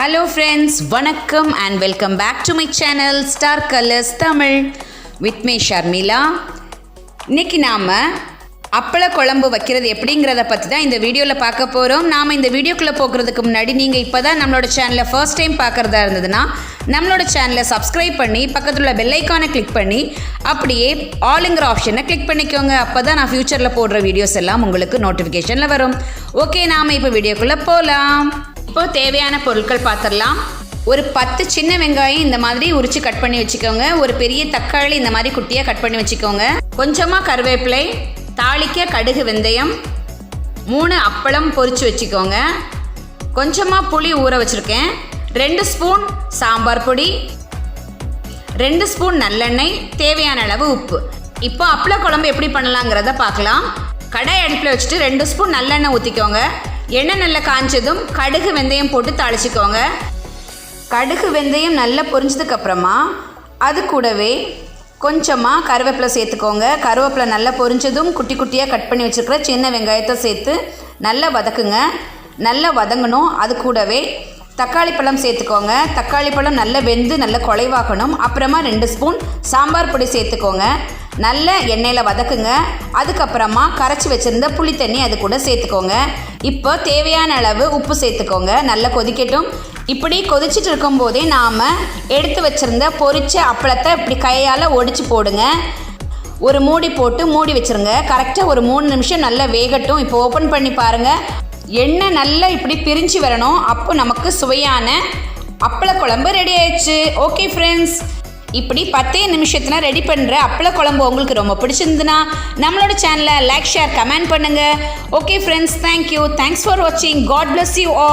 Hello friends, vanakkam and welcome back to my channel Star Colors Tamil with me Sharmila. இன்னைக்கு நாம அப்பள குழம்பு வைக்கிறது எப்படிங்கறத பத்தி தான் இந்த வீடியோல பார்க்க போறோம். நாம இந்த வீடியோக்குள்ள போகிறதுக்கு முன்னாடி நீங்க இப்பதான் நம்மளோட சேனலை ஃபர்ஸ்ட் டைம் பார்க்கறதா இருந்ததுனா நம்மளோட சேனலை Subscribe பண்ணி பக்கத்துல உள்ள பெல் ஐகானை கிளிக் பண்ணி அப்படியே ஆல்ங்கற ஆப்ஷனை கிளிக் பண்ணிக்கோங்க. அப்பதான் நான் ஃபியூச்சர்ல போடுற வீடியோஸ் எல்லாம் உங்களுக்கு நோட்டிஃபிகேஷன்ல வரும். ஓகே, நாம இப்போ வீடியோக்குள்ள போலாம். இப்போ தேவையான பொருட்கள் பார்த்துடலாம். ஒரு 10 சின்ன வெங்காயம் இந்த மாதிரி உரிச்சு கட் பண்ணி வச்சுக்கோங்க. ஒரு பெரிய தக்காளி இந்த மாதிரி குட்டியாக கட் பண்ணி வச்சுக்கோங்க. கொஞ்சமாக கருவேப்பிலை, தாளிக்க கடுகு, வெந்தயம், 3 அப்பளம் பொரிச்சு வச்சுக்கோங்க. கொஞ்சமாக புளி ஊற வச்சுருக்கேன். 2 ஸ்பூன் சாம்பார் பொடி, 2 ஸ்பூன் நல்லெண்ணெய், தேவையான அளவு உப்பு. இப்போ அப்பள குழம்பு எப்படி பண்ணலாங்கிறத பார்க்கலாம். கடாய் அடுப்பில் வச்சுட்டு 2 ஸ்பூன் நல்லெண்ணெய் ஊற்றிக்கோங்க. எண்ணெய் நல்லா காய்ச்சதும் கடுகு வெந்தயம் போட்டு தாளிச்சிக்கோங்க. கடுகு வெந்தயம் நல்லா பொரிஞ்சதுக்கப்புறமா அது கூடவே கொஞ்சமாக கருவேப்பிலை சேர்த்துக்கோங்க. கருவேப்பிலை நல்லா பொரிஞ்சதும் குட்டி குட்டியாக கட் பண்ணி வச்சுருக்கிற சின்ன வெங்காயத்தை சேர்த்து நல்லா வதக்குங்க. நல்லா வதங்கணும். அது கூடவே தக்காளி பழம் சேர்த்துக்கோங்க. தக்காளி பழம் நல்லா வெந்து நல்லா குழைவாகணும். அப்புறமா 2 ஸ்பூன் சாம்பார் பொடி சேர்த்துக்கோங்க. நல்ல எண்ணெயில் வதக்குங்க. அதுக்கப்புறமா கரைச்சி வச்சுருந்த புளி தண்ணி அது கூட சேர்த்துக்கோங்க. இப்போ தேவையான அளவு உப்பு சேர்த்துக்கோங்க. நல்லா கொதிக்கட்டும். இப்படி கொதிச்சுட்டு இருக்கும்போதே நாம் எடுத்து வச்சுருந்த பொரிச்ச அப்பளத்தை இப்படி கையால் ஒடிச்சு போடுங்க. ஒரு மூடி போட்டு மூடி வச்சுருங்க. கரெக்டாக ஒரு 3 நிமிஷம் நல்லா வேகட்டும். இப்போ ஓப்பன் பண்ணி பாருங்கள். எண்ணெய் நல்லா இப்படி பிரிஞ்சு வரணும். அப்போ நமக்கு சுவையான அப்பள குழம்பு ரெடி ஆயிடுச்சு. ஓகே ஃப்ரெண்ட்ஸ், இப்படி 10 நிமிஷத்தில் ரெடி பண்ணுற அப்பள குழம்பு உங்களுக்கு ரொம்ப பிடிச்சிருந்துன்னா நம்மளோட சேனலை லைக், ஷேர், கமெண்ட் பண்ணுங்கள். Okay friends, thank you. Thanks for வாட்சிங். God bless you all.